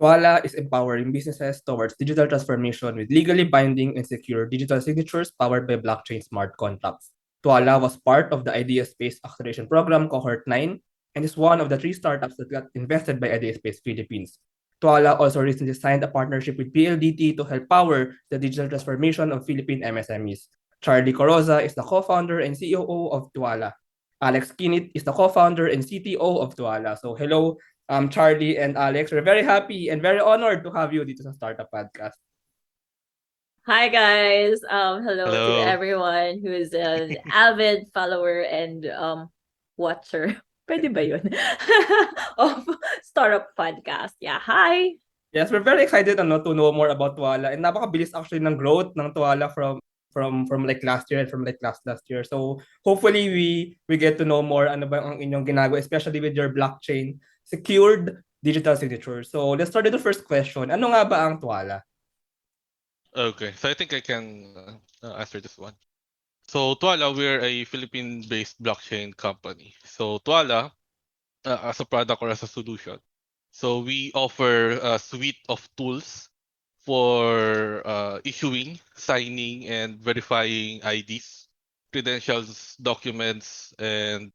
Twala is empowering businesses towards digital transformation with legally binding and secure digital signatures powered by blockchain smart contracts. Twala was part of the IdeaSpace Acceleration Program Cohort 9 and is one of the three startups that got invested by IdeaSpace Philippines. Twala also recently signed a partnership with PLDT to help power the digital transformation of Philippine MSMEs. Charlie Coroza is the co-founder and COO of Twala. Alex Quinit is the co-founder and CTO of Twala. So hello, Charlie and Alex. We're very happy and very honored to have you dito sa Startup Podcast. Hi guys. Hello to Hello. everyone who is an avid follower and watcher. Pwede ba yun? Of Startup Podcast. Yeah, hi. Yes, we're very excited to know more about Twala. And napakabilis actually ng growth ng Twala from like last year and from like last year. So hopefully we get to know more ano ba ang inyong ginagawa, especially with your blockchain secured digital signature. So let's start with the first question. Ano nga ba ang Twala? Okay, so I think I can answer this one. So Twala, we're a Philippine-based blockchain company. So Twala, as a product or as a solution, so we offer a suite of tools for issuing, signing, and verifying IDs, credentials, documents, and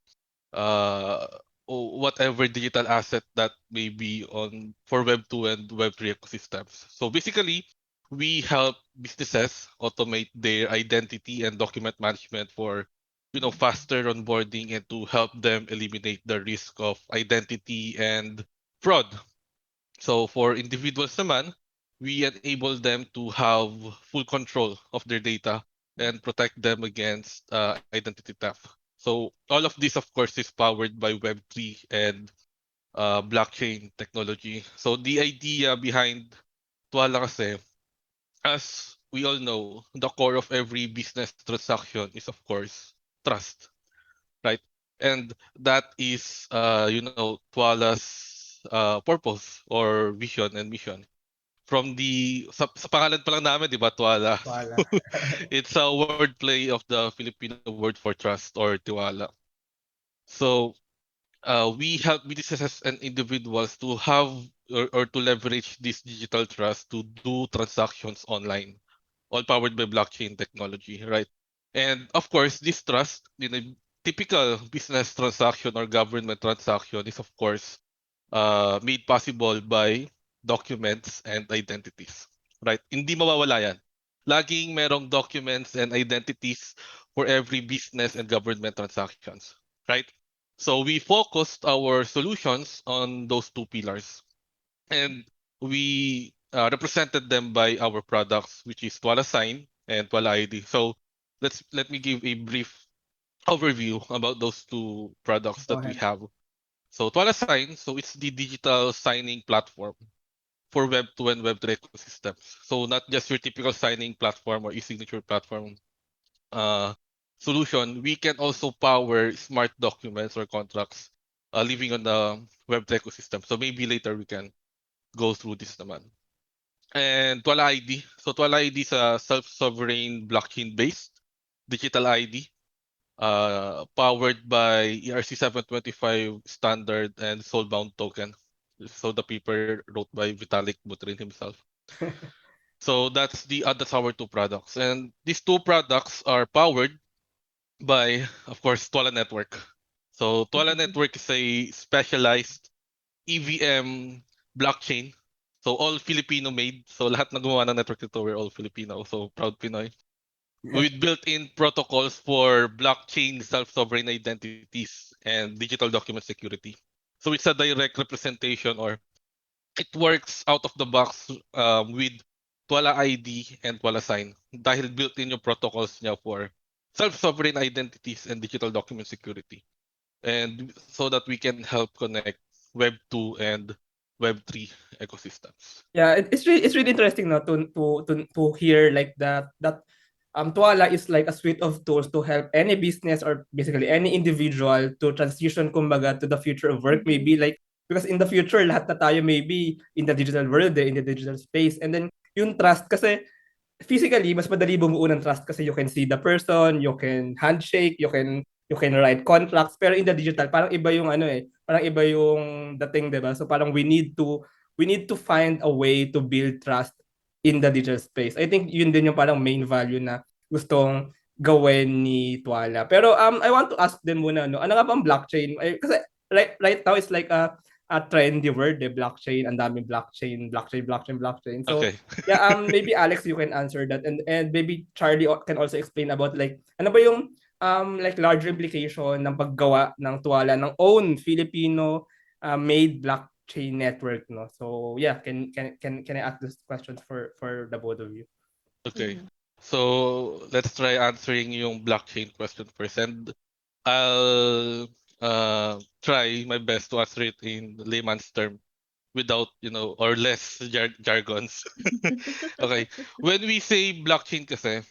uh, whatever digital asset that may be on for Web 2 and Web 3 ecosystems. So basically, we help businesses automate their identity and document management for faster onboarding and to help them eliminate the risk of identity and fraud. So for individuals naman, we enable them to have full control of their data and protect them against identity theft. So all of this, of course, is powered by Web3 and blockchain technology. So the idea behind Twala kasi, as we all know, the core of every business transaction is, of course, trust, right? And that is, Twala's purpose or vision and mission. From sa pangalan pa lang namin, di ba, Twala? Twala. It's a wordplay of the Filipino word for trust or tiwala. So we help businesses and individuals to have or to leverage this digital trust to do transactions online, all powered by blockchain technology, right? And of course, this trust in a typical business transaction or government transaction is, of course, made possible by documents and identities, right? Hindi mawawala yan. Laging merong documents and identities for every business and government transactions, right? So we focused our solutions on those two pillars, and we represented them by our products, which is Twala Sign and Twala ID. So let me give a brief overview about those two products Go that we ahead. have. So Twala Sign, so it's the digital signing platform for Web 2 and Web 3 ecosystems. So not just your typical signing platform or e-signature platform uh, solution, we can also power smart documents or contracts living on the Web 3 ecosystem. So maybe later we can go through this naman. And Twala ID. So Twala ID is a self-sovereign blockchain-based digital ID powered by ERC 725 standard and soulbound token. So the paper wrote by Vitalik Buterin himself. So that's our two products. And these two products are powered by, of course, Twala Network. So Twala Network is a specialized EVM blockchain. So all Filipino made. So lahat ng gumawa ng network nito we're all Filipino. So proud Pinoy. With built-in protocols for blockchain self-sovereign identities and digital document security. So it's a direct representation, or it works out of the box with Twala ID and Twala Sign dahil built-in yung protocols niya for self-sovereign identities and digital document security. And so that we can help connect Web 2 and Web 3 ecosystems. Yeah, it's really interesting no to hear like that Twala is like a suite of tools to help any business or basically any individual to transition kumbaga to the future of work, maybe like because in the future lahat na tayo maybe in the digital world, in the digital space, and then yung trust kasi physically mas madali bumuo ng trust kasi you can see the person, you can handshake, you can write contracts, pero in the digital parang iba yung parang iba yung dating, 'di ba? So parang we need to we need to find a way to build trust in the digital space. I think yun din yung parang main value na gustong gawin ni Twala. Pero I want to ask din muna, no, ano nga bang blockchain? Kasi right now it's like a trendy word, blockchain, ang daming blockchain. So Okay. yeah, maybe Alex, you can answer that, and maybe Charlie can also explain about like ano ba yung like larger implication ng paggawa ng Twala ng own Filipino made blockchain network, no? So yeah, can I ask these questions for the both of you? Okay. So let's try answering yung blockchain question first, and I'll try my best to answer it in layman's term without, or less jargons. Okay. When we say blockchain kasi,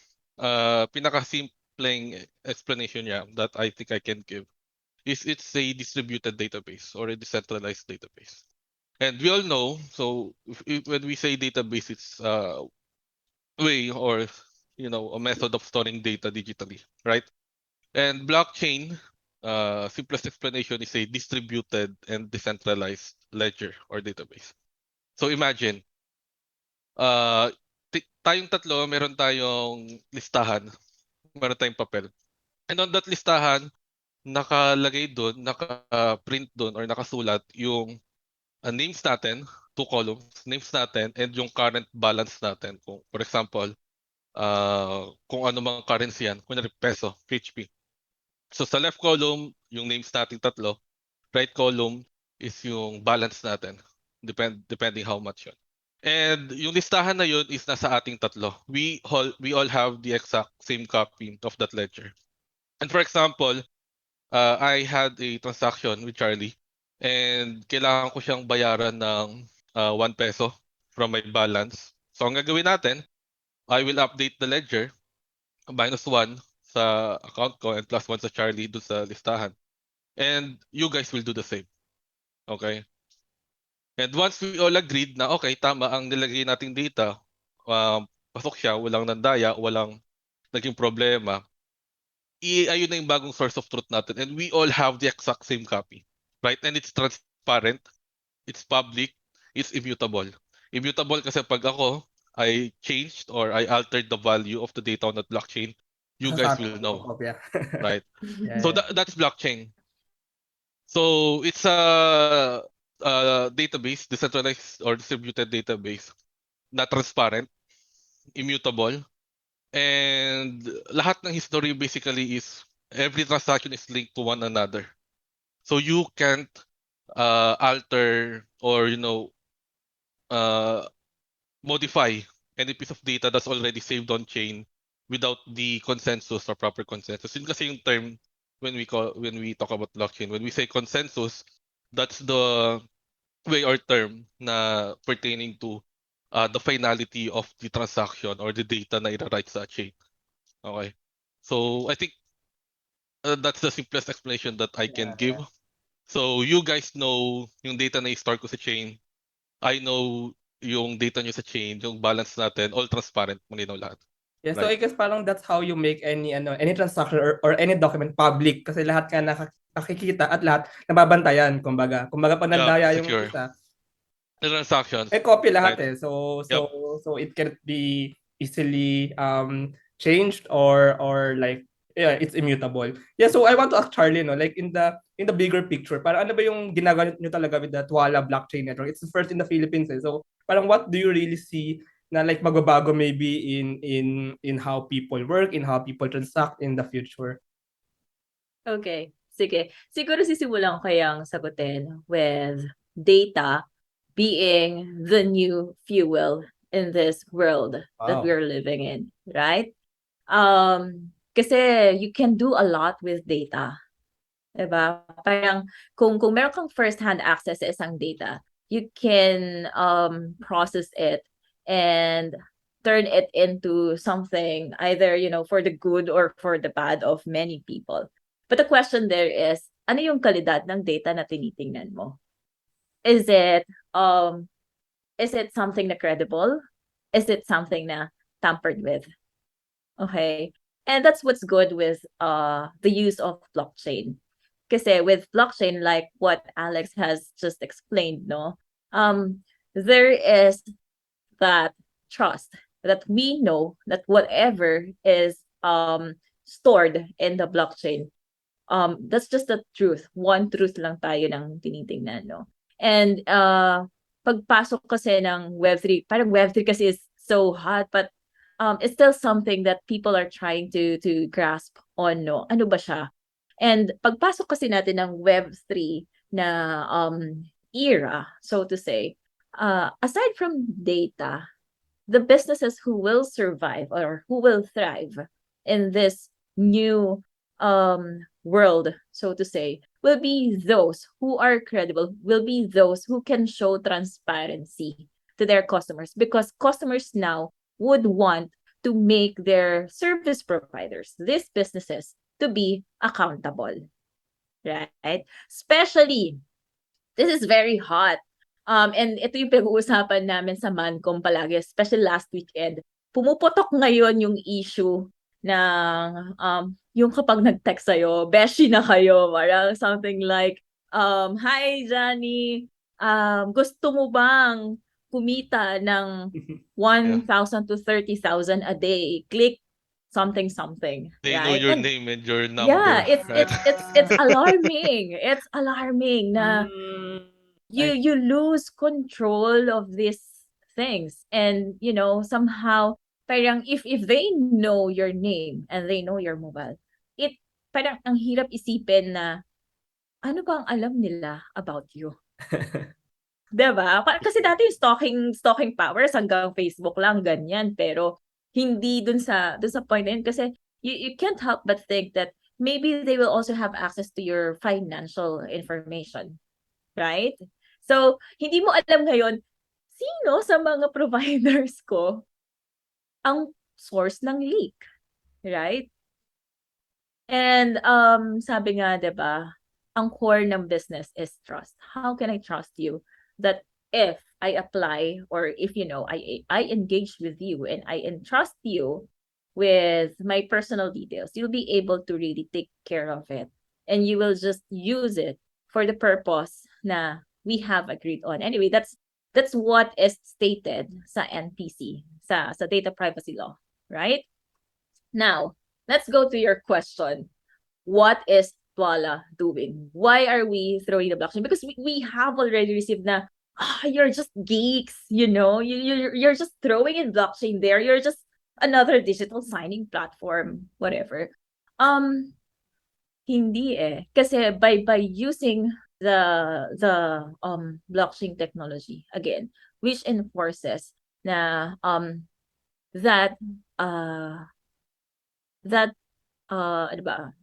pinaka-simpleng explanation niya that I think I can give is it's a distributed database or a decentralized database. And we all know, so when we say database, it's a way or, a method of storing data digitally, right? And blockchain, simplest explanation is a distributed and decentralized ledger or database. So imagine, tayong tatlo, meron tayong listahan, meron tayong papel. And on that listahan, nakalagay doon, naka-print doon or nakasulat yung names natin, 2 columns, names natin, and yung current balance natin. Kung, for example, kung ano mang currency yan, kunyari peso, HP. So sa left column, yung names natin tatlo. Right column is yung balance natin. Depending how much yun. And yung listahan na yun is nasa ating tatlo. We all have the exact same copy of that ledger. And for example, I had a transaction with Charlie and kailangan ko siyang bayaran ng 1 peso from my balance. So ang gagawin natin, I will update the ledger, -1 sa account ko and +1 sa Charlie doon sa listahan. And you guys will do the same. Okay? And once we all agreed na okay, tama ang nilagay nating data, pasok siya, walang nandaya, walang naging problema, ayun na yung bagong source of truth natin. And we all have the exact same copy. Right? And it's transparent, it's public, it's immutable. Immutable kasi pag ako, I changed or I altered the value of the data on that blockchain, you guys will know. Yeah. Right? Yeah, So yeah. that's blockchain. So it's a database, decentralized or distributed database na transparent, immutable, and lahat ng history basically is every transaction is linked to one another. So you can't alter or modify any piece of data that's already saved on chain without the consensus or proper consensus. Yun kasi yung term when we talk about blockchain. When we say consensus, that's the way or term na pertaining to the finality of the transaction or the data na ira-write sa chain. Okay. So I think that's the simplest explanation that I can give. So you guys know yung data na i-store ko sa chain. I know yung data nyo sa chain, yung balance natin, all transparent, malinaw lahat. Yeah, so I guess parang that's how you make any transaction or any document public kasi lahat ka nakikita at lahat nababantayan, kumbaga. Kumbaga pag nandaya yung secure. isa, The transactions. may copy lahat right? So it can be easily changed or like yeah, it's immutable. Yeah, so I want to ask Charlie, no, like in the bigger picture, parang ano ba yung ginagawa nyo talaga with the Twala blockchain network? It's the first in the Philippines. So parang what do you really see na like magbabago maybe in how people work, in how people transact in the future? Okay, sige. Siguro sisimulan ko kayang sagutin with data being the new fuel in this world that Wow. we're living in, right? Kasi you can do a lot with data. Diba? Parang kung meron kang first-hand access sa isang data, you can process it and turn it into something either, for the good or for the bad of many people. But the question there is, ano yung kalidad ng data na tinitingnan mo? Is it something na credible? Is it something na tampered with? Okay. And that's what's good with the use of blockchain. Kasi with blockchain, like what Alex has just explained, no, there is that trust that we know that whatever is stored in the blockchain, that's just the truth. One truth lang tayo ng tinitingnan, no? And pagpasok kasi ng Web3, parang Web3 kasi is so hot, but it's still something that people are trying to grasp on, no? Ano ba siya? And pagpasok kasi natin ng Web3 na era, so to say, aside from data, the businesses who will survive or who will thrive in this new world, so to say, will be those who are credible, will be those who can show transparency to their customers, because customers now would want to make their service providers, these businesses, to be accountable, right? Especially, this is very hot. And ito yung pag-uusapan namin sa Mancom palagi, especially last weekend. Pumuputok ngayon yung issue ng yung kapag nag-text sa'yo, beshi na kayo, parang something like, hi Johnny, gusto mo bang kumita ng 1,000 to 30,000 a day? Click something something, They know right? your And name and your yeah, number, it's right? it's alarming. It's alarming na you lose control of these things, and somehow parang if they know your name and they know your mobile, it parang ang hirap isipin na ano bang alam nila about you. 'Di ba? Kasi dati yung stalking powers hanggang Facebook lang ganyan, pero hindi dun sa point na yun, kasi you can't help but think that maybe they will also have access to your financial information, right? So, hindi mo alam ngayon sino sa mga providers ko ang source ng leak, right? And sabi nga, 'di ba, ang core ng business is trust. How can I trust you that if I apply, or if I engage with you and I entrust you with my personal details, you'll be able to really take care of it, and you will just use it for the purpose na we have agreed on. Anyway, that's what is stated sa NPC, sa data privacy law, right? Now, let's go to your question. What is Twala doing? Why are we throwing the blockchain? Because we have already received na, you're just geeks, you're just throwing in blockchain there. You're just another digital signing platform, whatever. Hindi eh. Kasi by using the blockchain technology, again, which enforces na that ano ba,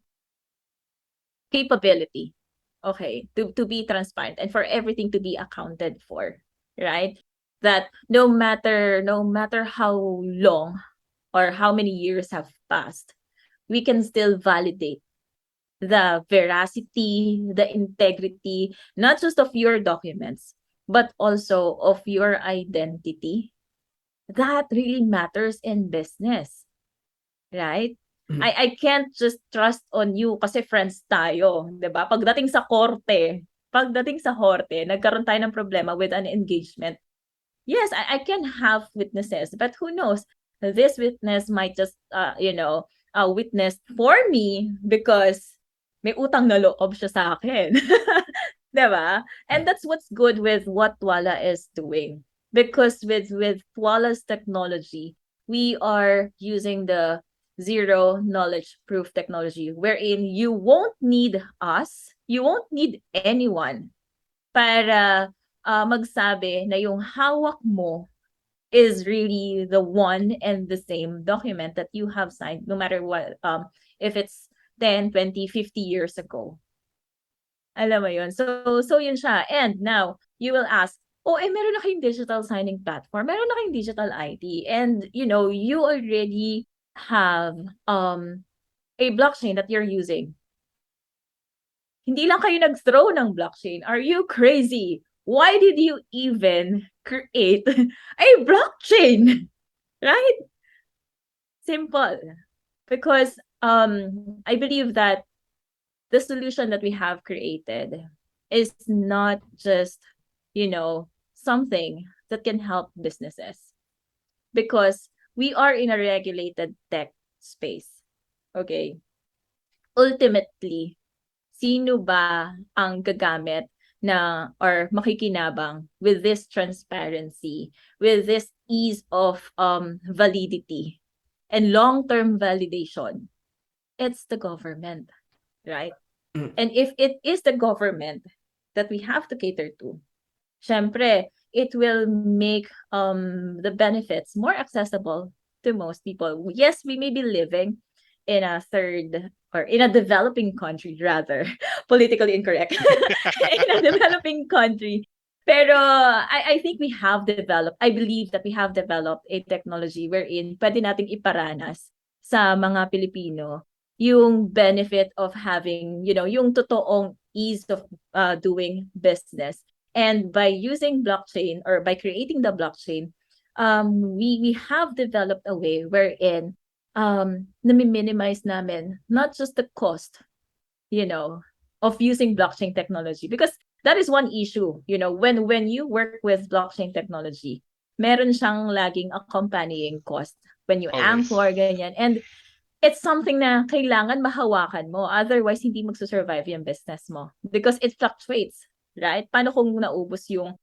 capability, okay, to be transparent and for everything to be accounted for, right? That no matter how long or how many years have passed, we can still validate the veracity, the integrity, not just of your documents, but also of your identity. That really matters in business, right? I can't just trust on you kasi friends tayo, 'di ba? Pagdating sa korte, nagkaroon tayo ng problema with an engagement. Yes, I can have witnesses, but who knows? This witness might just witness for me because may utang na loob siya sa akin. 'Di ba? And that's what's good with what Twala is doing. Because with Twala's technology, we are using the zero knowledge proof technology, wherein you won't need us, you won't need anyone para magsabi na yung hawak mo is really the one and the same document that you have signed, no matter what, if it's 10, 20, 50 years ago. Alam mo yun? So yun siya. And now, you will ask, meron na kayong digital signing platform, meron na kayong digital ID, and you already have a blockchain that you're using. Hindi lang kayo nag-throw ng blockchain. Are you crazy? Why did you even create a blockchain? Right? Simple. Because I believe that the solution that we have created is not just, something that can help businesses because we are in a regulated tech space. Okay. Ultimately, sino ba ang gagamit na or makikinabang with this transparency, with this ease of validity and long-term validation? It's the government, right? And if it is the government that we have to cater to, syempre, it will make the benefits more accessible to most people. Yes, we may be living in a third or in a developing country, rather, politically incorrect, in a developing country. Pero I think we have developed, I believe that we have developed a technology wherein pwede nating iparanas sa mga Pilipino yung benefit of having, yung totoong ease of doing business. And by using blockchain or by creating the blockchain, we have developed a way wherein nami-minimize namin not just the cost, of using blockchain technology. Because that is one issue, when you work with blockchain technology, meron siyang laging accompanying cost when you Always. anchor, ganyan. And it's something na kailangan mahawakan mo. Otherwise, hindi magsusurvive yung business mo. Because it fluctuates, right? Paano kung naubos yung,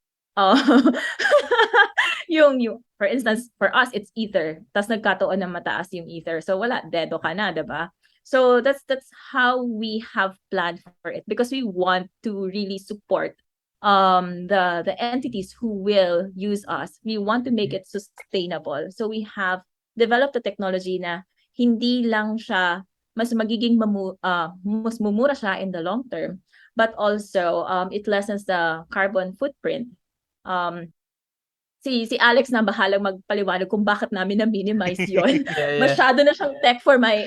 for instance, for us, it's Ether. Tapos nagkataon na mataas yung Ether. So wala, dedo ka na, diba? So that's how we have planned for it because we want to really support the entities who will use us. We want to make it sustainable. So we have developed a technology na hindi lang siya mas magiging mas mumura siya in the long term, but also it lessens the carbon footprint. Si Alex na bahalang magpaliwanag kung bakit namin na-minimize yun. Yeah. Masyado na siyang tech for my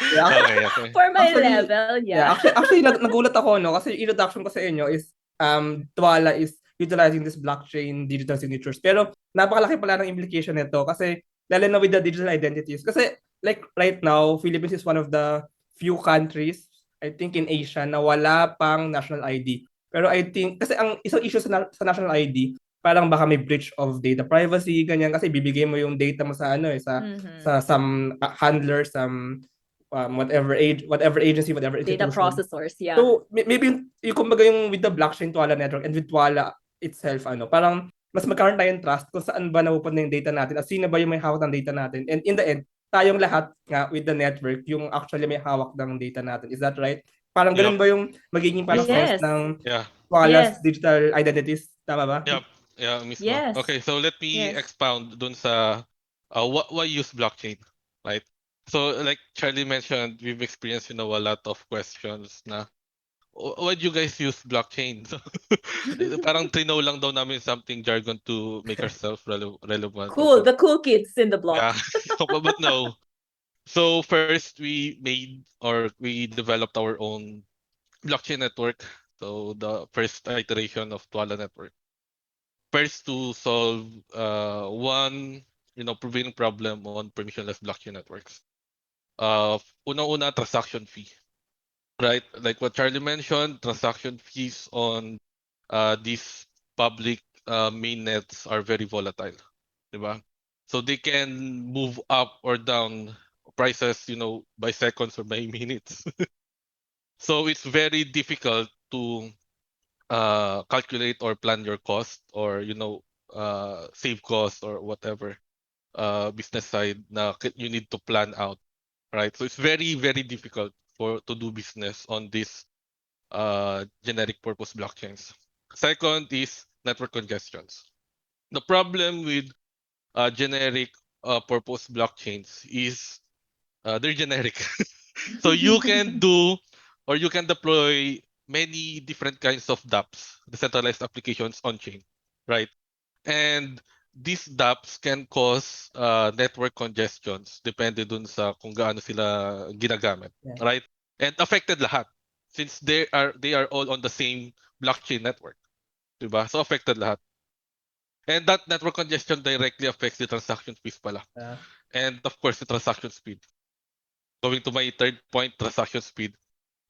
Okay. for my Actually, level. Yeah. Actually nagulat ako, no? Kasi introduction ko sa inyo is Twala is utilizing this blockchain digital signatures. Pero napakalaki pala ng implication nito kasi lalo na with the digital identities. Kasi like right now, Philippines is one of the few countries, I think in Asia, na wala pang national ID. Pero I think, kasi ang isang issue sa national ID, parang baka may breach of data privacy, ganyan, kasi bibigay mo yung data mo sa sa some handler, some whatever agency, whatever Data institution. processors, yeah. So maybe yung kumbaga yung with the blockchain Twala network and with Twala itself, parang mas magkaroon tayong trust kung saan ba napupunta yung data natin at sino ba yung may hawak ng data natin. And in the end, tayong lahat nga with the network yung actually may hawak ng data natin. Is that right? Parang ganun ba yung magiging parang sense Yes. ng Yeah. Twala's Yes. digital identities? Tama ba? Yep. Yeah, mismo. Yes. Okay, so let me Yes. expound dun sa why use blockchain, right? So like Charlie mentioned, we've experienced a lot of questions na why do you guys use blockchain? So parang trino lang daw namin something jargon to make ourselves relevant. Cool, the cool kids in the block. Yeah. But no. So first we developed our own blockchain network. So the first iteration of Twala network. First to solve one prevailing problem on permissionless blockchain networks. Unang-una, transaction fee. Right? Like what Charlie mentioned, transaction fees on these public mainnets are very volatile. Diba? So they can move up or down prices, by seconds or by minutes. So it's very difficult to calculate or plan your cost or save cost or whatever business side na you need to plan out, right? So it's very very difficult to do business on these generic purpose blockchains. Second is network congestions. The problem with generic purpose blockchains is they're generic. So you can do or you can deploy many different kinds of dApps, decentralized applications on chain, right? And these dApps can cause network congestions depende dun sa kung gaano sila ginagamit, Yeah. right? And affected lahat since they are all on the same blockchain network, diba? So affected lahat. And that network congestion directly affects the transaction fees pala. Yeah. And of course, the transaction speed. Going to my third point, transaction speed.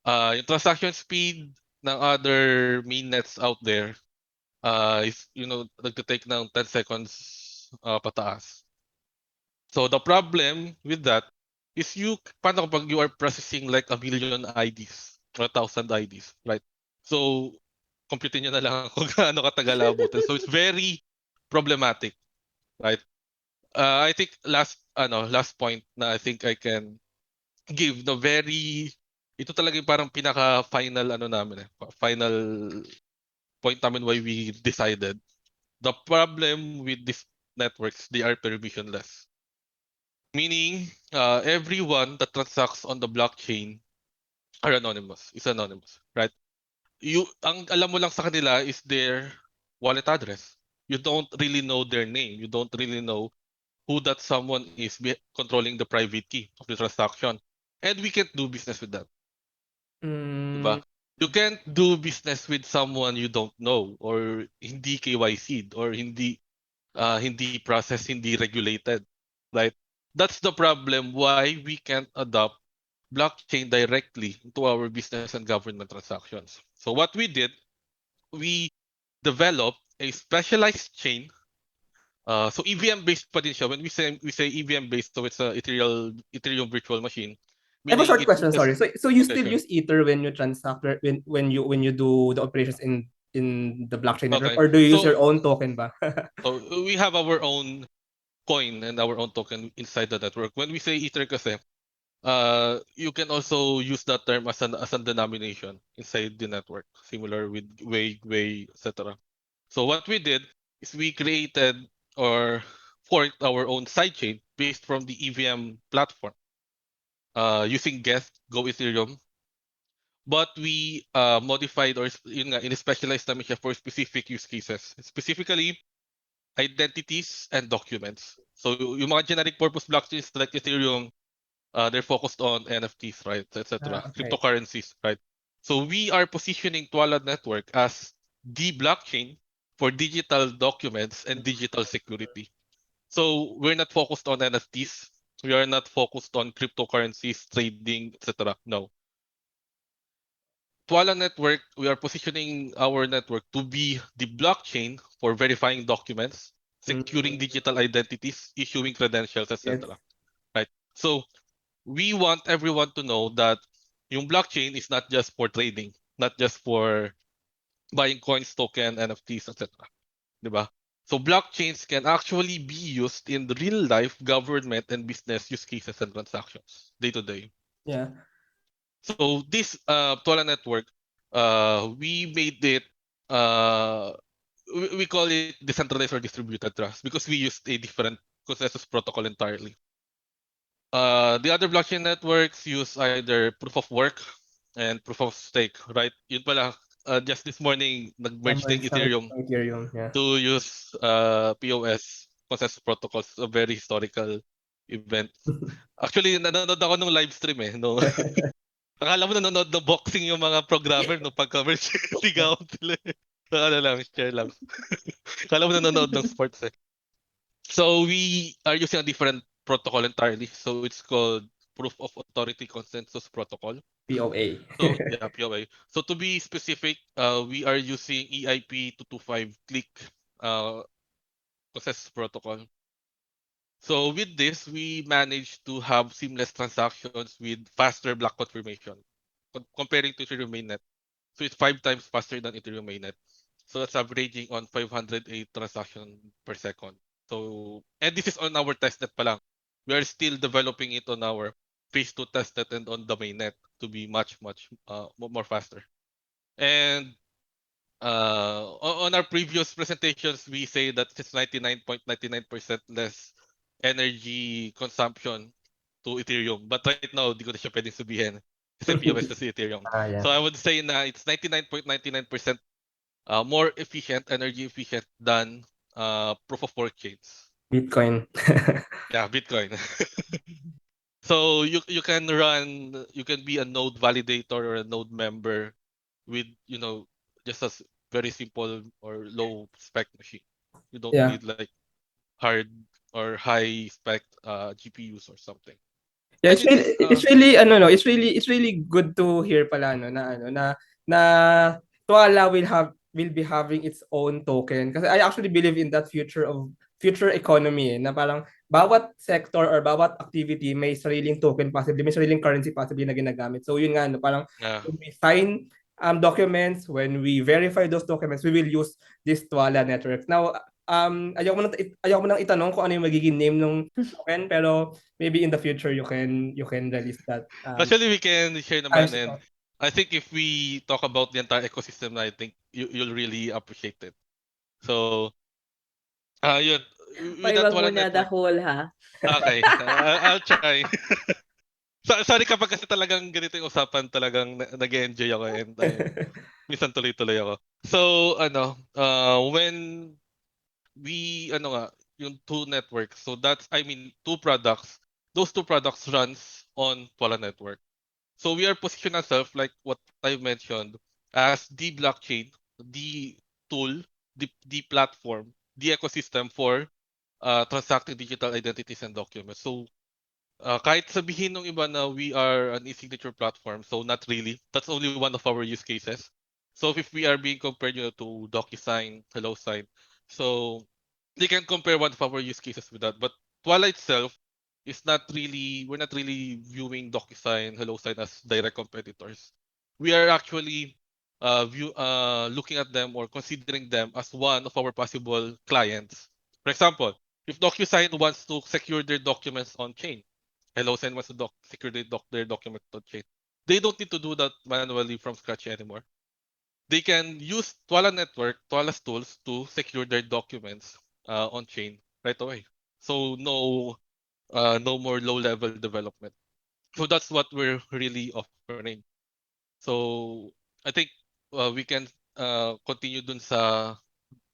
Yung transaction speed ng other mainnets out there is nagte-take ng 10 seconds pataas. So the problem with that is paano kapag you are processing like 1,000,000 IDs or 1,000 IDs, right? So compute nyo na lang kung gaano katagal abutin. So it's very problematic, right? I think last point na I think I can give the very ito talaga yung parang pinaka final namin final point namin why we decided. The problem with these networks, they are permissionless. Meaning, everyone that transacts on the blockchain is anonymous, right? Ang alam mo lang sa kanila is their wallet address. You don't really know their name. You don't really know who that someone is controlling the private key of the transaction. And we can't do business with that. Diba? You can't do business with someone you don't know or hindi KYC or hindi processed, hindi regulated, right? That's the problem why we can't adopt blockchain directly into our business and government transactions. So what we did, we developed a specialized chain. So EVM based pa din siya. When we say EVM based, so it's a Ethereum virtual machine. I have a Meaning short question, sorry. So you okay, still sure. use Ether when you transact when you do the operations in the blockchain network, Okay. or do you use So your own token ba? so we have our own coin and our own token inside the network. When we say Ether kasi, you can also use that term as a denomination inside the network, similar with Wei, etc. So what we did is we created or forked our own sidechain based from the EVM platform using Guest Go Ethereum. But we modified or yun nga, in-specialized namin siya for specific use cases. Specifically, identities and documents. So yung mga generic purpose blockchains like Ethereum, they're focused on NFTs, right, etc. Okay. Cryptocurrencies, right? So we are positioning Twala Network as the blockchain for digital documents and digital security. So we're not focused on NFTs. We are not focused on cryptocurrencies, trading, etc. No. Twala Network, we are positioning our network to be the blockchain for verifying documents, securing digital identities, issuing credentials, Yes. etc. Right? So we want everyone to know that yung blockchain is not just for trading, not just for buying coins, token, NFTs, etc. Diba? So blockchains can actually be used in the real life government and business use cases and transactions day to day. Yeah. So this Twala network, we made it we call it decentralized or distributed trust because we used a different consensus protocol entirely. The other blockchain networks use either proof of work and proof of stake, right? Yun pala, just this morning, nag-merge din Ethereum Ethereum, yeah. to use POS consensus protocols, a very historical event. Actually, nanonood ako nung live stream no. Akala mo nanonood ng boxing yung mga programmer no pagka-merge ligawan sila. Lang, share lang. Akala mo nanonood ng sports So we are using a different protocol entirely. So it's called Proof of Authority Consensus Protocol. POA. So yeah, POA. So to be specific, we are using EIP 225 click consensus protocol. So with this, we managed to have seamless transactions with faster block confirmation comparing to Ethereum mainnet. So it's 5 times faster than Ethereum mainnet. So that's averaging on 508 transactions per second. So, and this is on our testnet pa lang. We are still developing it on our phase 2 testnet and on the mainnet to be much more faster. And on our previous presentations, we say that it's 99.99% less energy consumption to Ethereum. But right now, di ko na siya pwedeng sabihin. Kasi POS na si Ethereum. Yeah. So I would say na it's 99.99% more efficient, energy efficient than proof of work chains. Bitcoin. Yeah, Bitcoin. So you can be a node validator or a node member with just a very simple or low spec machine. You don't Yeah. need like hard or high spec GPUs or something. Yeah, And it's really it's really good to hear pala na Twala will have will be having its own token. Kasi I actually believe in that future economy na parang bawat sector or bawat activity may sariling token possibly, may sariling currency possibly na ginagamit. So yun nga, no, parang Yeah. when we sign documents, when we verify those documents, we will use this Twala network. Now, ayaw mo nang itanong kung ano yung magiging name ng token, pero maybe in the future you can release that. Actually, we can share naman, Times, and I think if we talk about the entire ecosystem, I think you'll really appreciate it. So, yun. With Oy, that wag Twala muna the network, whole, ha? okay, I'll try. Sorry kapag kasi talagang ganito yung usapan, talagang nag-enjoy ako and minsan tuloy-tuloy ako. So, when we, yung two networks, so that's, I mean, two products, those two products runs on Twala network. So we are positioning ourselves, like what I mentioned, as the blockchain, the tool, the platform, the ecosystem for transacting digital identities and documents. So kahit sabihin ng iba na we are an e-signature platform, so not really. That's only one of our use cases. So if we are being compared, to DocuSign, HelloSign, so they can compare one of our use cases with that. But Twala itself is not really, we're not really viewing DocuSign, HelloSign as direct competitors. We are actually looking at them or considering them as one of our possible clients. For example, if DocuSign wants to secure their documents on chain, HelloSign wants to secure their documents on chain, they don't need to do that manually from scratch anymore. They can use Twala network, Twala's tools to secure their documents on chain right away. So no more low level development. So that's what we're really offering. So I think we can continue dun sa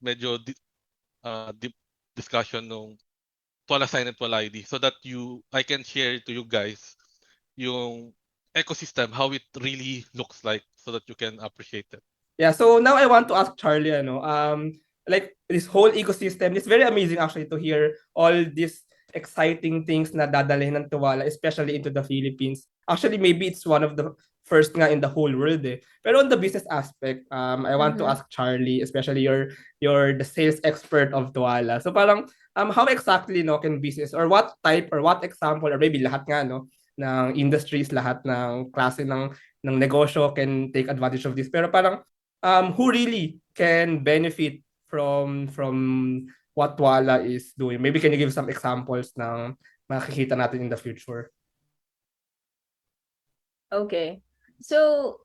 medyo deep discussion nung Twala Sign and Twala ID so that I can share to you guys yung ecosystem, how it really looks like so that you can appreciate it. Yeah, so now I want to ask Charlie, like this whole ecosystem, it's very amazing actually to hear all these exciting things na dadalhin ng Tuwala, especially into the Philippines. Actually, maybe it's one of the first nga in the whole world eh. Pero on the business aspect, I want to ask Charlie, especially you're the sales expert of Tuwala. So parang how exactly no can business or what type or what example or maybe lahat nga no ng industries, lahat ng klase ng negosyo can take advantage of this. Pero parang who really can benefit from what Twala is doing? Maybe can you give some examples ng makikita natin in the future? Okay. So,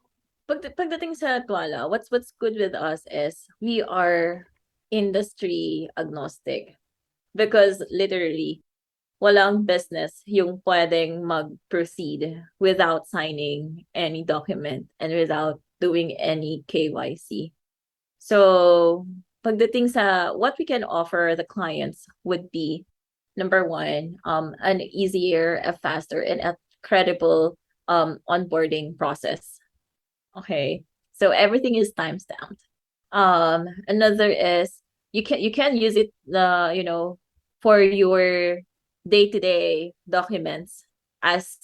pagdating sa Twala, what's good with us is we are industry agnostic because literally walang business yung pwedeng mag-proceed without signing any document and without doing any KYC. So, pagdating sa what we can offer the clients would be number one, an easier, a faster, and a credible onboarding process. Okay, so everything is timestamped. Another is you can use it for your day-to-day documents as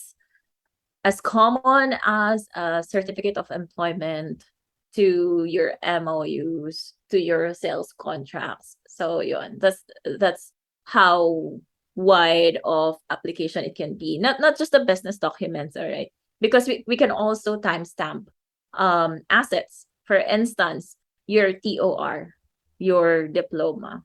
common as a certificate of employment to your MOUs to your sales contracts. So yun, that's how wide of application it can be. Not just the business documents, all right? Because we can also timestamp assets. For instance, your TOR, your diploma.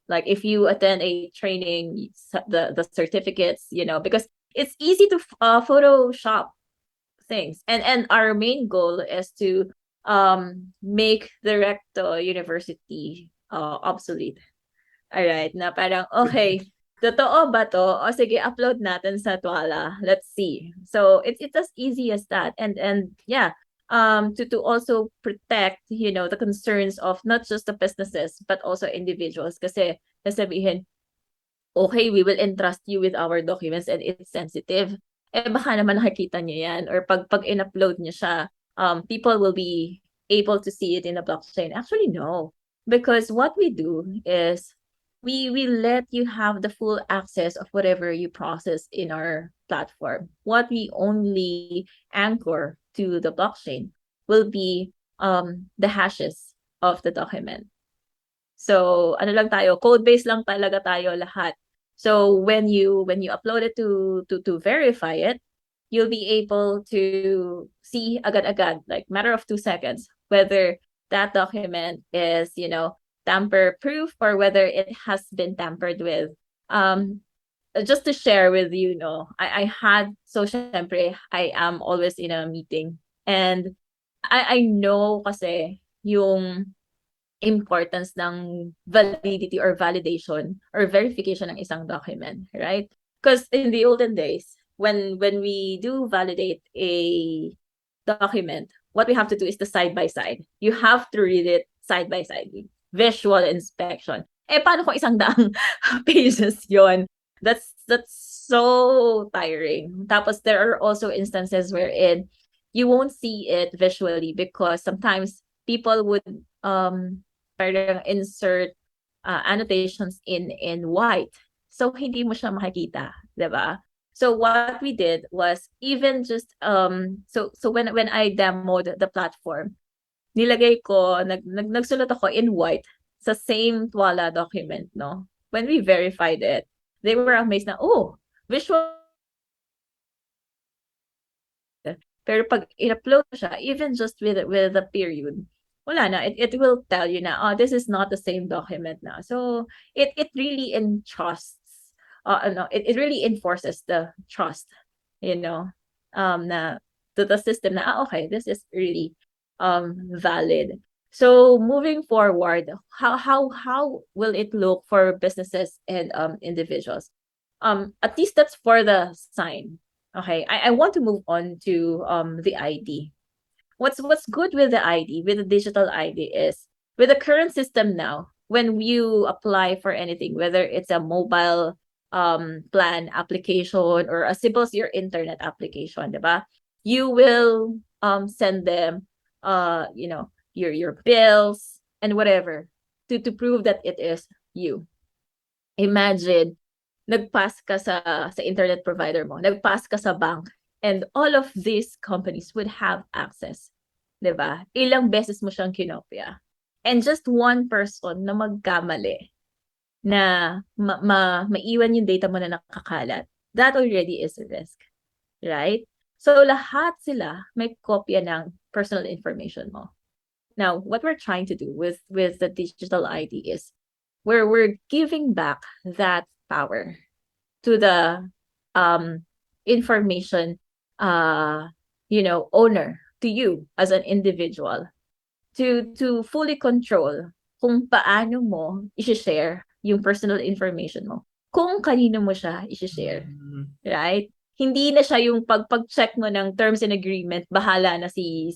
Like if you attend a training, the certificates, because it's easy to Photoshop things. And our main goal is to make the recto university obsolete. Alright, na parang, okay, totoo ba to? O sige, upload natin sa Twala. Let's see. So it's as easy as that. And yeah, to also protect, the concerns of not just the businesses, but also individuals. Kasi, sabihin, okay, we will entrust you with our documents and it's sensitive. Eh, baka naman nakikita niyo yan. Or pag in-upload niyo siya, people will be able to see it in the blockchain. Actually, no. Because what we do is we let you have the full access of whatever you process in our platform. What we only anchor to the blockchain will be the hashes of the document. So, ano lang tayo, code-based lang talaga tayo lahat. So, when you upload it to verify it, you'll be able to see agad-agad, like matter of 2 seconds, whether that document is, tamper-proof or whether it has been tampered with. Just to share with you, I had, so syempre, I am always in a meeting. And I know kasi yung importance ng validity or validation or verification ng isang document, right? Because in the olden days, when we do validate a document, what we have to do is the side by side. You have to read it side by side, visual inspection. Paano kung 100 pages yon? That's so tiring. Tapos there are also instances wherein you won't see it visually because sometimes people would parang insert annotations in white. So hindi mo siya makikita, 'di ba? So what we did was even just so when I demoed the platform, nilagay ko nagsulat ako in white sa same Twala document, no? When we verified it, they were amazed na, oh, visual. Pero pag in-upload siya, even just with the period, wala na. It will tell you na, oh, this is not the same document na. So it really entrusts, it really enforces the trust, na to the system na, okay, this is really valid. So moving forward, how will it look for businesses and individuals? At least that's for the sign. Okay, I want to move on to the ID. What's good with the ID, with the digital ID, is with the current system now, when you apply for anything, whether it's a mobile plan application or as simple as your internet application, diba? You will send them your bills and whatever to prove that it is you. Imagine nag-pass ka sa internet provider mo, nag-pass ka sa bank, and all of these companies would have access. 'Di ba? Ilang beses mo siyang kinopya. And just one person na magkamali na maiwan yung data mo na nakakalat, that already is a risk. Right? So lahat sila may kopya ng personal information mo. Now, what we're trying to do with the digital ID is we're giving back that power to the information owner, to you as an individual, to fully control kung paano mo i-share yung personal information mo, kung kanino mo siya i-share, right? Hindi na siya yung pag-check mo ng terms and agreement, bahala na si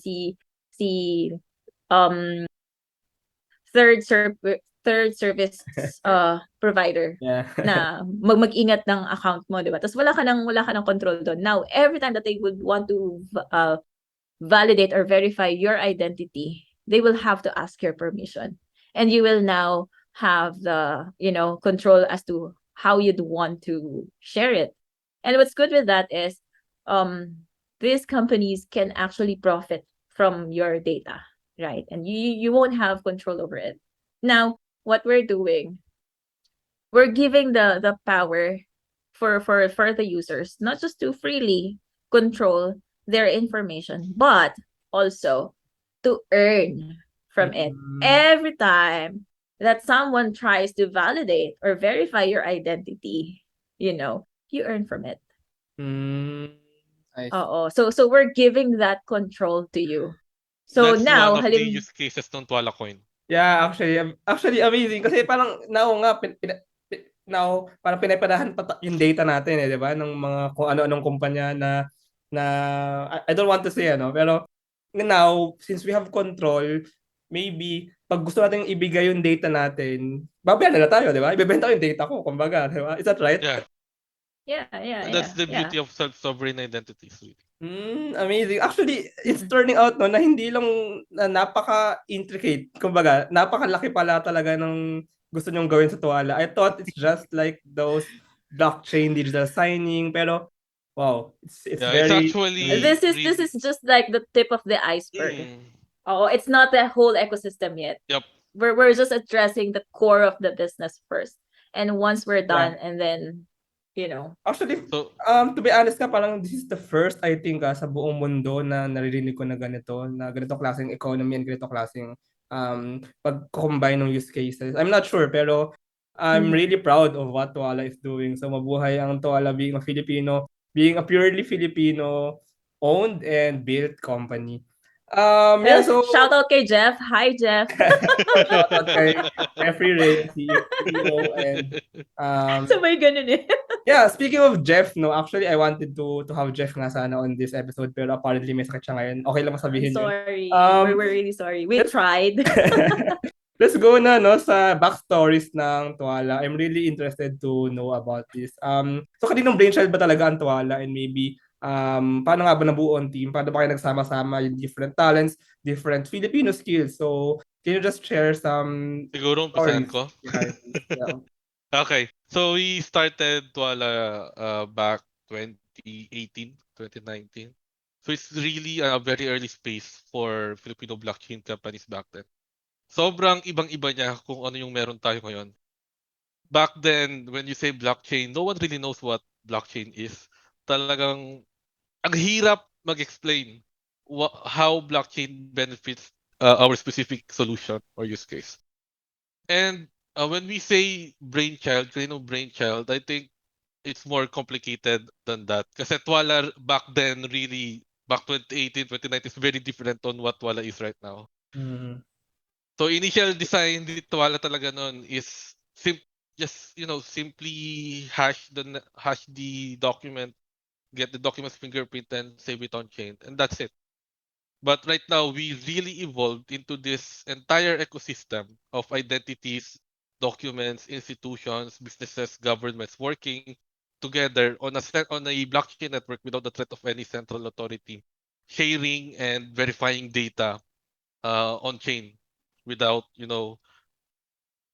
third service provider na mag-ingat ng account mo, 'di ba? Tapos wala ka ng control doon. Now, every time that they would want to validate or verify your identity, they will have to ask your permission. And you will now have the, control as to how you'd want to share it. And what's good with that is these companies can actually profit from your data, right? And you won't have control over it. Now, what we're doing, we're giving the power for the users, not just to freely control their information, but also to earn from it. Every time that someone tries to validate or verify your identity, you earn from it. So we're giving that control to you. So that's now, one of the use cases ng Twala Coin. Yeah, actually amazing kasi parang now parang pinapadahan pa yung data natin 'di ba, ng mga kung ano-anong kumpanya na I don't want to say pero now since we have control, maybe pag gusto nating ibigay yung data natin, babayaran na tayo, 'di ba? Ibebenta ko yung data ko, kumbaga, 'di ba? Is that right? Yeah. That's the beauty of self-sovereign identities. Amazing. Actually, it's turning out na hindi lang napaka-intricate. Kumbaga, napakalaki pala talaga ng gusto nyong gawin sa Twala. I thought it's just like those blockchain digital signing, pero wow, it's very it's actually this is just like the tip of the iceberg. Oh, it's not the whole ecosystem yet. Yep. We're just addressing the core of the business first. And once we're Yeah. done, and then, Actually, So to be honest ka, parang this is the first, I think, sa buong mundo na naririnig ko na ganitong klaseng economy and ganitong klaseng pag-combine ng use cases. I'm not sure, pero I'm Mhm. really proud of what Twala is doing. So mabuhay ang Twala being a Filipino, being a purely Filipino owned and built company. Yeah, so Shout out kay Jeff. Hi, Jeff. shout out kay Jeffrey Ray, CEO, and Sabay ganun eh. yeah, speaking of Jeff, no, actually I wanted to have Jeff nga sana on this episode, pero apparently may sakit siya ngayon. Okay lang I'm masabihin yun. sorry. Um, We're really sorry. We let's tried. let's go na no sa backstories ng Twala. I'm really interested to know about this. So kaninong brainchild ba talaga ang Twala, and maybe paano nga ba nabuo ang team? Paano ba kayo nagsama-sama yung different talents, different Filipino skills? So can you just share some siguro umpisahan stories ko. behind this? Yeah. Okay. So we started Twala back 2018, 2019. So it's really a very early space for Filipino blockchain companies back then. Sobrang ibang-iba niya kung ano yung meron tayo ngayon. Back then, when you say blockchain, no one really knows what blockchain is. Talagang ang hirap mag-explain how blockchain benefits our specific solution or use case. And when we say brainchild, brainchild, I think it's more complicated than that. Kasi Twala back then really, back 2018, 2019 is very different on what Twala is right now. Mm. So initial design ni Twala talaga noon is just simply hash the document, get the document's fingerprint and save it on chain, and that's it. But right now we really evolved into this entire ecosystem of identities, documents, institutions, businesses, governments working together on a blockchain network without the threat of any central authority, sharing and verifying data on chain without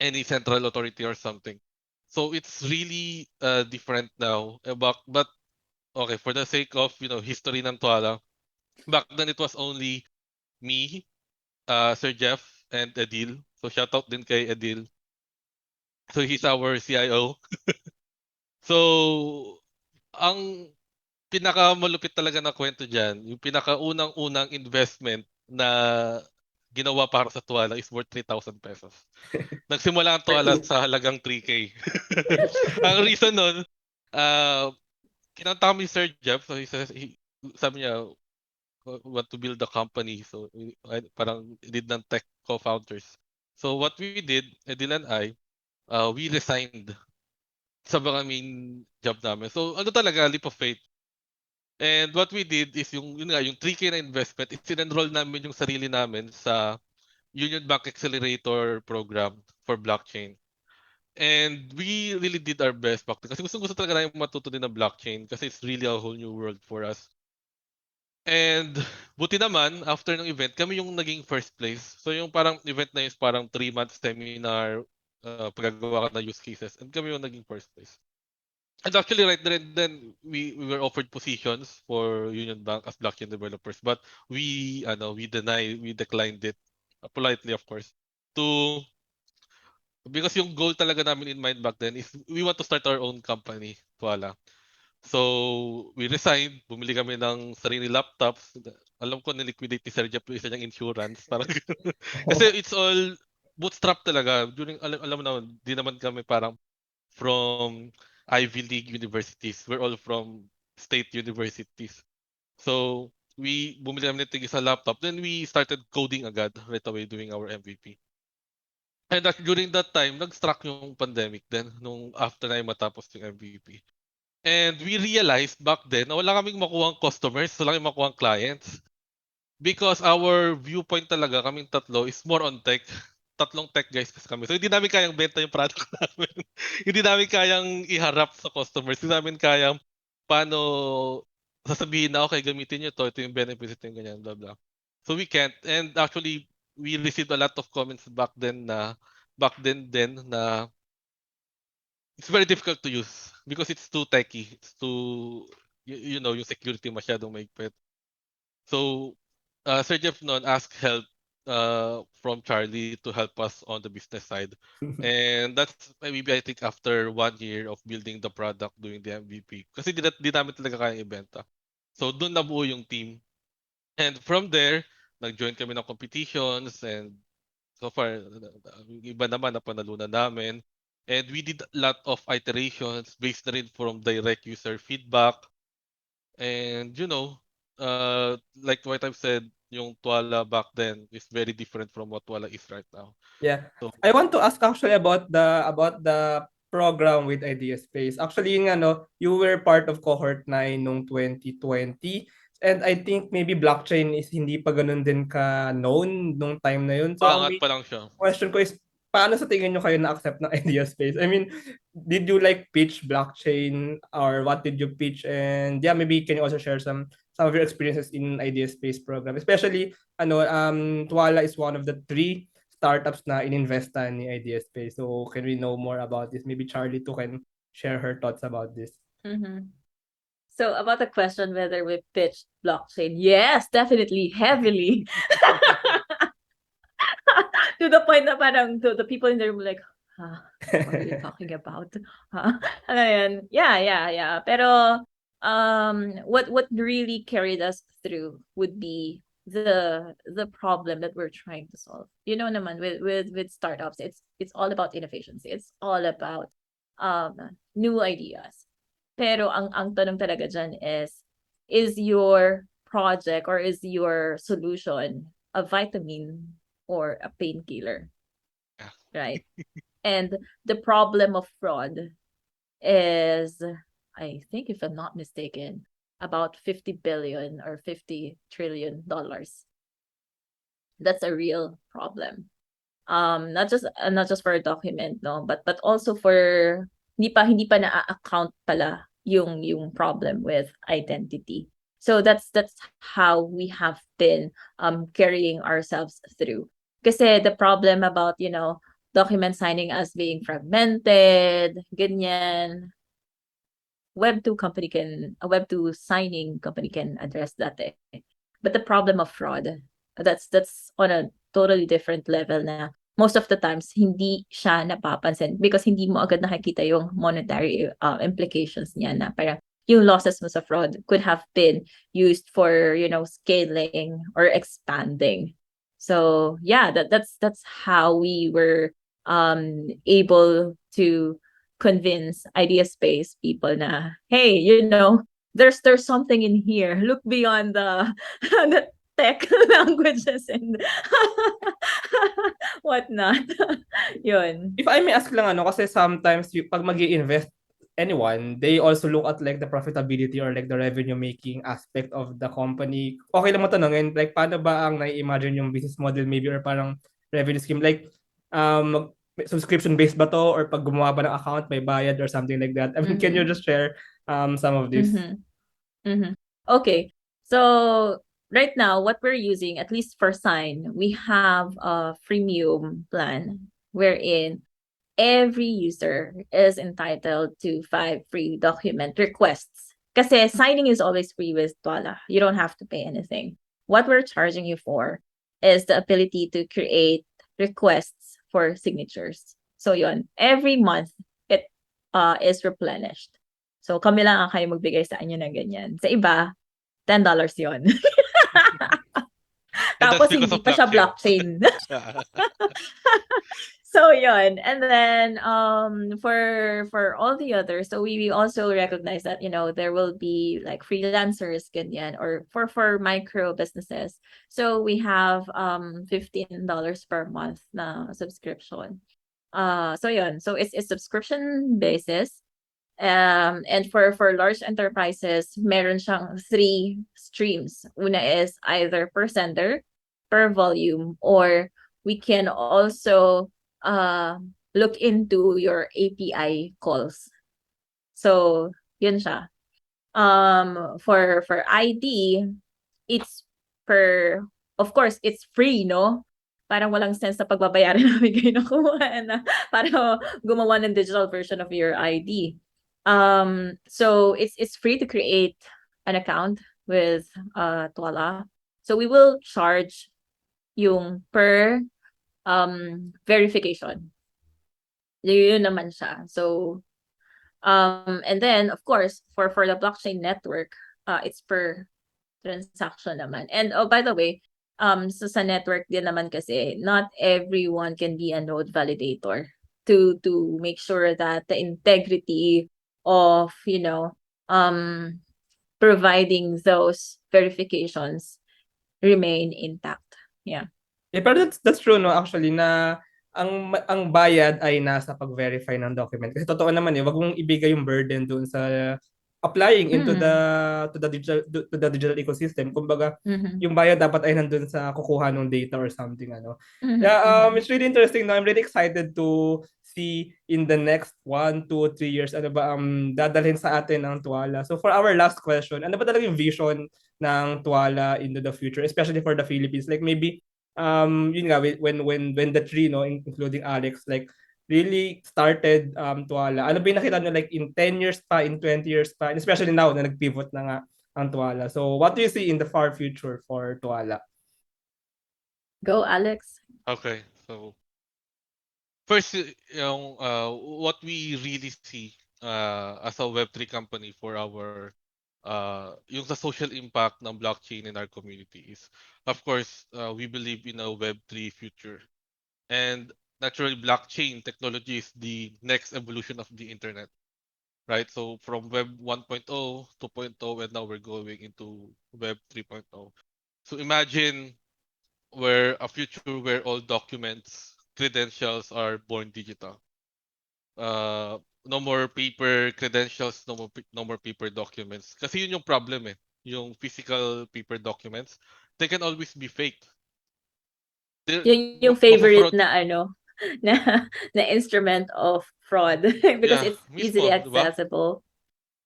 any central authority or something. So it's really different now. But okay, for the sake of history ng Tuala, back then it was only me, Sir Jeff, and Edil. So shout out din kay Edil. So he's our CIO. So ang pinakamalupit talaga na kwento diyan, yung pinakaunang-unang investment na ginawa para sa Tuala is worth 3,000 pesos. Nagsimula ang Tuala sa halagang 3K. Ang reason nun, uh, kinanta kami Sir Jeff, so sabi niya, want to build a company. So, parang did ng tech co-founders. So, what we did, Edil and I, we resigned sa mga main job namin. So, ano talaga, leap of faith. And what we did is yung 3K na investment, enroll namin yung sarili namin sa Union Bank Accelerator Program for blockchain. And we really did our best back then. Kasi gusto talaga namin matuto din ng blockchain kasi it's really a whole new world for us. And buti naman, after ng event, kami yung naging first place. So yung parang event na yun is parang 3 months seminar, paggagawa ka ng use cases. And kami yung naging first place. And actually right there and then, we were offered positions for Union Bank as blockchain developers. But we declined it, politely of course, to because yung goal talaga namin in mind back then is we want to start our own company, Twala. So, we resigned, bumili kami ng sarili laptops. Alam ko na-liquidate ni Sir Jeff yung isa niyang insurance. Parang kasi it's all bootstrap talaga. Alam mo naman, di naman kami parang from Ivy League universities. We're all from state universities. So, we bumili kami ng tig sa laptop. Then we started coding agad right away doing our MVP. And during that time, nag-struck yung pandemic then nung after na yung matapos yung MVP. And we realized back then na wala kaming makuhang customers, wala kaming makuhang clients. Because our viewpoint talaga, kaming tatlo, is more on tech. Tatlong tech guys kasi kami. So hindi namin kayang benta yung product namin. Hindi namin kayang iharap sa customers. Hindi namin kayang paano sasabihin na okay, gamitin nyo to, ito yung benefits, ito yung ganyan, blah blah. So we can't. And actually, we received a lot of comments back then na it's very difficult to use because it's too techy. It's too, yung security masyadong maigpit. So, Sir Jeff noon asked help from Charlie to help us on the business side. And that's maybe I think after 1 year of building the product, doing the MVP. Kasi di namin talaga kaya ibenta. So doon nabuo yung team. And from there, nag-join kami ng competitions and so far, yung iba naman napanalunan namin. And we did a lot of iterations based na rin from direct user feedback. And like what I've said, yung Twala back then is very different from what Twala is right now. Yeah. So, I want to ask actually about the program with IdeaSpace. Actually, yung you were part of cohort 9 nung 2020. And I think maybe blockchain is hindi pa ganun din ka known nung time na yun. So ang pangat pa lang siya. question ko is, paano sa tingin nyo kayo na-accept ng IdeaSpace? I mean, did you like pitch blockchain or what did you pitch? And yeah, maybe can you also share some of your experiences in IdeaSpace program? Especially, Twala is one of the 3 startups na ininvestan ni IdeaSpace. So can we know more about this? Maybe Charlie too can share her thoughts about this. Mm-hmm. So about the question whether we pitched blockchain, yes, definitely, heavily. To the point na parang the people in the room like, what are you talking about? Ano yan? Yeah. Pero what really carried us through would be the problem that we're trying to solve. You know naman with startups, it's all about innovations. It's all about new ideas. Pero ang tanong talaga dyan is your project or is your solution a vitamin or a painkiller? Yeah. Right? And the problem of fraud is, I think if I'm not mistaken, about 50 billion or 50 trillion dollars. That's a real problem. Not just for a document, no, but also for hindi pa na-account pala yung problem with identity. So that's how we have been carrying ourselves through. Kasi the problem about, document signing as being fragmented, ganyan. A Web2 signing company can address that. But the problem of fraud, that's on a totally different level na most of the times hindi siya napapansin because hindi mo agad nakikita yung monetary implications niya na parang yung losses mo sa fraud could have been used for, scaling or expanding. So yeah, that's how we were able to convince IdeaSpace people na, hey, there's something in here. Look beyond the the tech languages and whatnot. Yun. If I may ask lang kasi sometimes pag mag-i-invest anyone, they also look at like the profitability or like the revenue making aspect of the company. Okay lang matanongin, like paano ba ang nai-imagine yung business model maybe or parang revenue scheme? Like, subscription based ba to or pag gumawa ba ng account may bayad or something like that? I mean, can you just share some of this? Okay. So right now, what we're using, at least for Sign, we have a freemium plan wherein every user is entitled to 5 free document requests. Kasi signing is always free with Twala. You don't have to pay anything. What we're charging you for is the ability to create requests for signatures. So yun, every month it is replenished. So kami lang ang kayo magbigay sa inyo ng ganyan. Sa iba, $10 yon. Tapos hindi pa siya blockchain. So yun. And then for all the others, so we also recognize that there will be like freelancers ganyan or for micro businesses. So we have $15 per month na subscription. So yun. So it's subscription basis. And for large enterprises, meron siyang 3 streams. Una is either per sender, per volume, or we can also look into your API calls. So, yun siya. For ID, it's of course, it's free, no? Parang walang sense na pagbabayaran namin kayo nakuha na para gumawa ng digital version of your ID. So it's free to create an account with Twala. So we will charge yung per verification. Yun naman siya. So, and then, of course, for the blockchain network, it's per transaction naman. And oh, by the way, so sa network din naman kasi, not everyone can be a node validator to make sure that the integrity of, providing those verifications remain intact. Yeah. Pero that's true, no, actually, na ang bayad ay nasa pag-verify ng document. Kasi totoo naman, wag mong ibigay yung burden doon sa applying into the Mm. digital ecosystem. Kumbaga, Mhm. yung bayad dapat ay nandun sa kukuha ng data or something, ano. Mhm. Yeah, Mhm. it's really interesting. No? I'm really excited to see in the next 1, 2, 3 years ano ba ang dadalhin sa atin ng Twala. So for our last question, ano ba talaga yung vision ng Twala into the future, especially for the Philippines? Like maybe yun nga, when the three, no, including Alex, like really started Twala, ano ba yung nakita nyo like in 10 years pa, in 20 years pa, and especially now na nag-pivot na nga ang Twala. So what do you see in the far future for Twala? Go, Alex. Okay, so first, what we really see as a Web3 company for our yung sa social impact ng blockchain in our community is, of course, we believe in a Web3 future. And naturally, blockchain technology is the next evolution of the internet, right? So from Web 1.0, 2.0, and now we're going into Web 3.0. So imagine where a future where all documents, credentials are born digital. No more paper credentials, no more paper documents. Kasi yun yung problem eh. Yung physical paper documents, they can always be faked. Yun yung favorite Mafafraud. na na instrument of fraud because Yeah, it's easily mismo, di ba? accessible.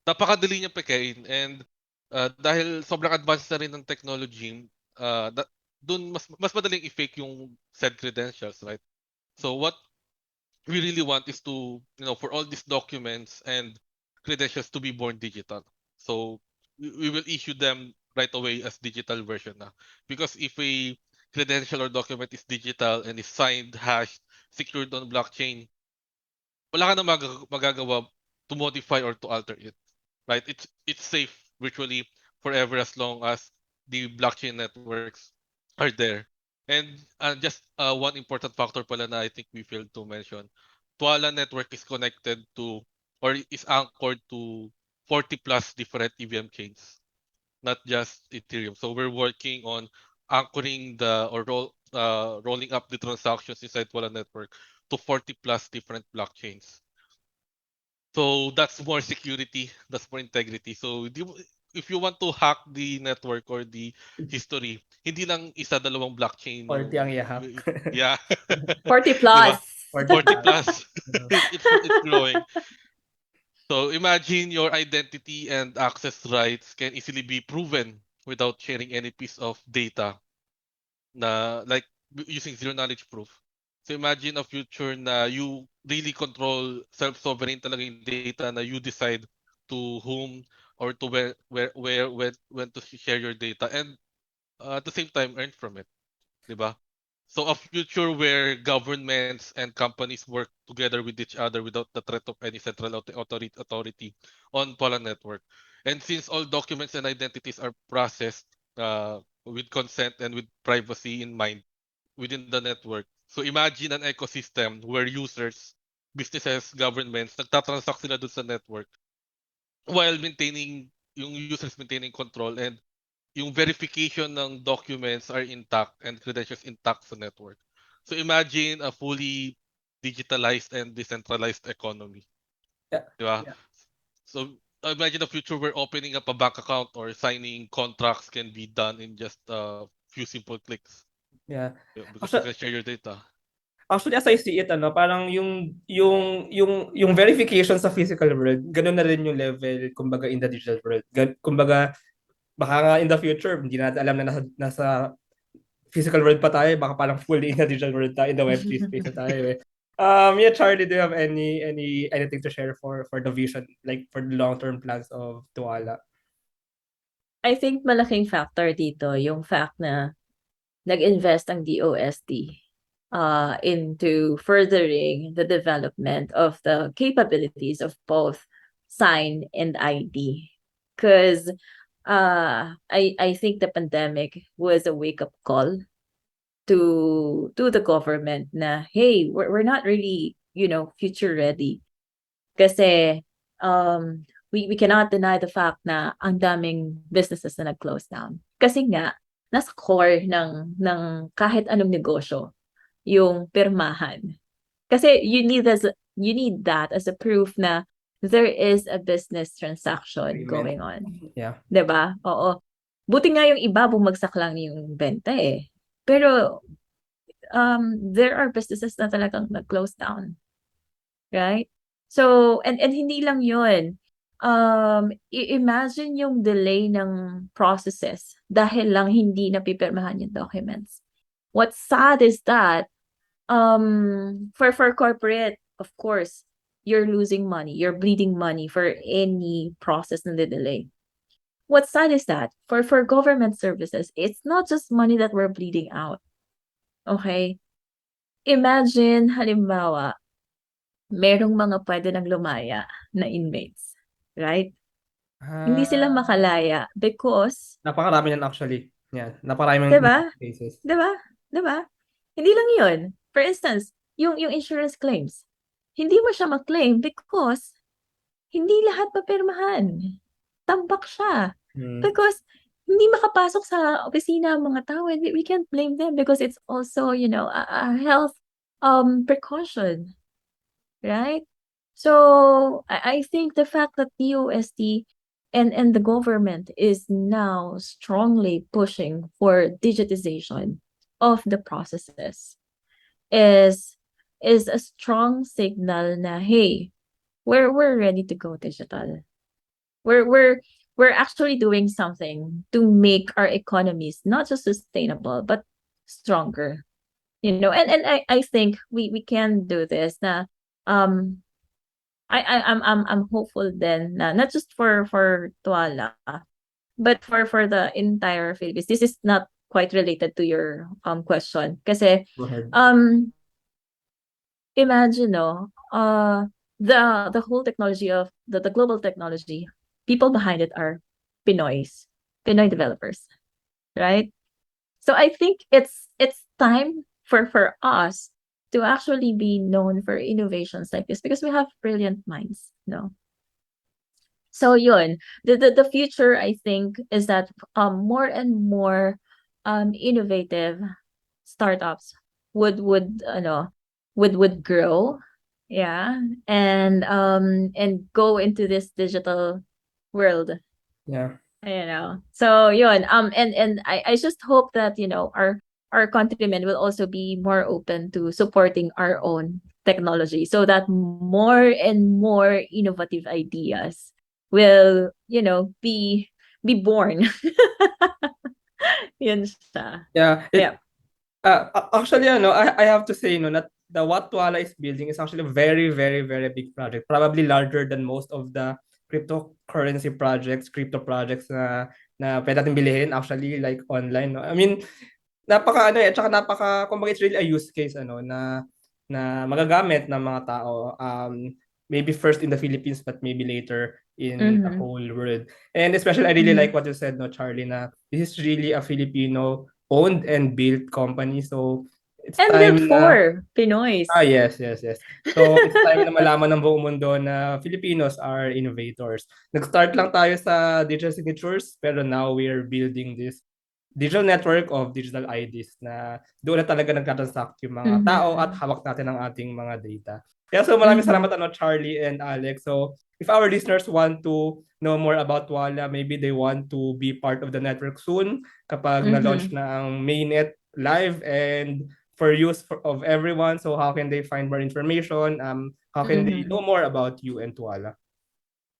Napakadali niyang pekain and dahil sobrang advanced na rin ng technology, dun mas madaling i-fake yung said credentials, right? So what we really want is to, for all these documents and credentials to be born digital. So we will issue them right away as digital version na. Because if a credential or document is digital and is signed, hashed, secured on blockchain, wala ka na magagawa to modify or to alter it. Right? It's safe virtually forever as long as the blockchain networks are there. And just one important factor pala na I think we failed to mention, Twala network is connected to or is anchored to 40 plus different EVM chains, not just Ethereum. So we're working on anchoring rolling up the transactions inside Twala network to 40 plus different blockchains. So that's more security, that's more integrity. So if you want to hack the network or the history, hindi lang isa dalawang blockchain 40 ang yung yahack. yeah. 40 'Di ba? plus. 40 40 plus. plus. It's growing. So imagine your identity and access rights can easily be proven without sharing any piece of data na like using zero knowledge proof. So imagine a future na you really control self-sovereign talaga yung data na you decide to whom or to when to share your data and at the same time earn from it, 'di ba? So a future where governments and companies work together with each other without the threat of any central authority on Poland network. And since all documents and identities are processed with consent and with privacy in mind within the network, so imagine an ecosystem where users, businesses, governments, nagtatransact sila dun sa network while yung users maintaining control and yung verification ng documents are intact and credentials intact sa network. So imagine a fully digitalized and decentralized economy. Yeah. Di ba? Yeah. So imagine a future where opening up a bank account or signing contracts can be done in just a few simple clicks. Yeah. Yeah, because you Actually, can share your data. as I see it, ano, parang yung verification sa physical world, ganun na rin yung level, kumbaga, in the digital world. Kumbaga, baka nga in the future, hindi natin alam na nasa physical world pa tayo, baka parang fully in the digital world tayo, in the Web3 space na tayo eh. Yeah, Charlie, do you have anything to share for the vision, like for the long-term plans of Tuala? I think malaking factor dito yung fact na nag-invest ang DOST into furthering the development of the capabilities of both sign and ID. Because I think the pandemic was a wake-up call to the government na, hey, we're not really, future ready. Kasi we cannot deny the fact na ang daming businesses na nag-close down. Kasi nga, nasa core ng kahit anong negosyo yung pirmahan. Kasi you need that as a proof na there is a business transaction Agreement. going on. Yeah. 'Di ba? Oo. Buti nga yung iba bumagsak lang yung benta eh. Pero there are businesses na talagang nag-close down. Right? So, and hindi lang yun. Imagine yung delay ng processes dahil lang hindi napipirmahan yung documents. What's sad is that for corporate, of course, you're losing money, you're bleeding money for any process na delay. What's sad is that for government services, it's not just money that we're bleeding out. Okay? Imagine, halimbawa, merong mga pwede nang lumaya na inmates. Right? Hindi sila makalaya because, Napakarami yan actually. Yeah, napakarami diba? cases. Diba? Diba? Hindi lang yun. For instance, yung insurance claims, hindi mo siya ma-claim because hindi lahat papirmahan. Tambak siya. Because hindi makapasok sa opisina ang mga tao, and we can't blame them because it's also, a health precaution. Right? So I think the fact that DOST and the government is now strongly pushing for digitization of the processes is a strong signal na, hey, we're ready to go digital. We're actually doing something to make our economies not just sustainable but stronger. And I think we can do this na I'm hopeful then na not just for Twala but for the entire Philippines. This is not quite related to your question kasi Go ahead. imagine the whole technology of the global technology, people behind it are Pinoy developers, right? So I think it's time for us to actually be known for innovations like this because we have brilliant minds, no? So yun, the future I think is that more and more innovative startups would grow, yeah, and go into this digital world. Yeah. So yun, and I just hope that our countrymen will also be more open to supporting our own technology so that more and more innovative ideas will be born. Yun siya. Yeah. Yeah. Actually, I have to say, that the what Twala is building is actually a very, very, very big project. Probably larger than most of the cryptocurrency projects, crypto projects na pwede natin bilihin actually like online. No? I mean, tsaka kumbaga it's really a use case na magagamit ng mga tao. Maybe first in the Philippines but maybe later in the whole world. And especially I really like what you said, no, Charlie, na this is really a Filipino owned and built company. So it's And time built na for Pinoys. yes. So it's time na malaman ng buong mundo na Filipinos are innovators. Nag-start lang tayo sa digital signatures pero now we are building this digital network of digital IDs na doon na talaga nagtatransact yung mga tao at hawak natin ang ating mga data. Kaya so maraming salamat Charlie and Alex. So if our listeners want to know more about Twala, maybe they want to be part of the network soon kapag na-launch na ang mainnet live and for use of everyone. So how can they find more information? How can they know more about you and Twala?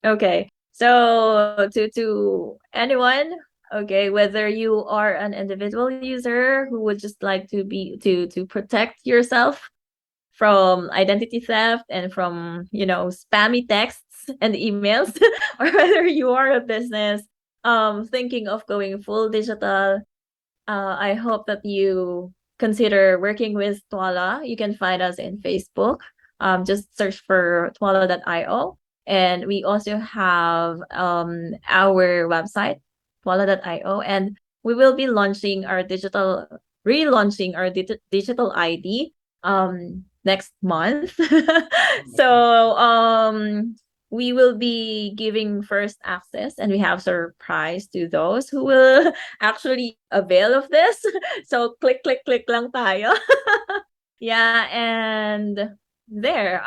Okay. So to anyone, okay, whether you are an individual user who would just like to protect yourself from identity theft and from spammy texts and emails, or whether you are a business thinking of going full digital, I hope that you consider working with Twala. You can find us in Facebook. Just search for twala.io. And we also have our website, twala.io. And we will be relaunching our digital ID next month. So we will be giving first access, and we have surprise to those who will actually avail of this. So click lang tayo. Yeah, and there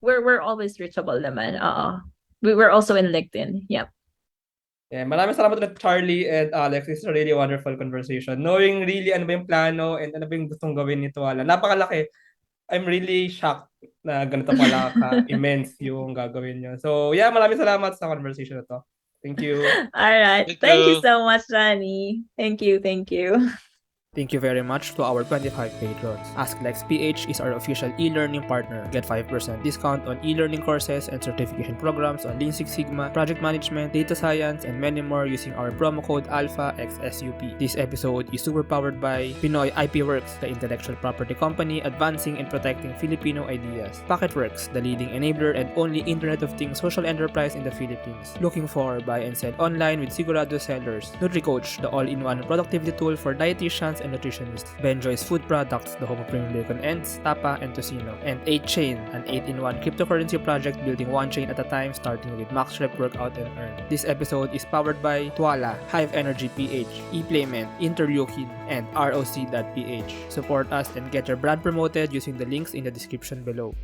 we're always reachable naman. We were also in LinkedIn. Yep. Yeah, maraming salamat ulit Charlie and Alex. It's a really wonderful conversation. Knowing really ano ba yung plano and ano ba yung gustong gawin ni Twala. Napakalaki. I'm really shocked na ganito pala ka-immense yung gagawin nyo. So yeah, maraming salamat sa conversation na to. Thank you. All right. Thank Thank you you. so much, Rani. Thank you. Thank you very much to our 25 patrons. AskLex PH is our official e-learning partner. Get 5% discount on e-learning courses and certification programs on Lean Six Sigma, project management, data science, and many more using our promo code ALPHAXSUP. This episode is super powered by Pinoy IP Works, the intellectual property company advancing and protecting Filipino ideas. Packetworks, the leading enabler and only Internet of Things social enterprise in the Philippines. Looking for buy and sell online with Sigurado sellers. NutriCoach, the all-in-one productivity tool for dietitians and nutritionists. Benjoy's Food Products, the home of premium bacon ends, tapa, and tocino. And 8Chain, an 8-in-1 cryptocurrency project building one chain at a time, starting with Max Rep Workout and Earn. This episode is powered by Twala, Hive Energy PH, ePlayment, Interleukin, and ROC.ph. Support us and get your brand promoted using the links in the description below.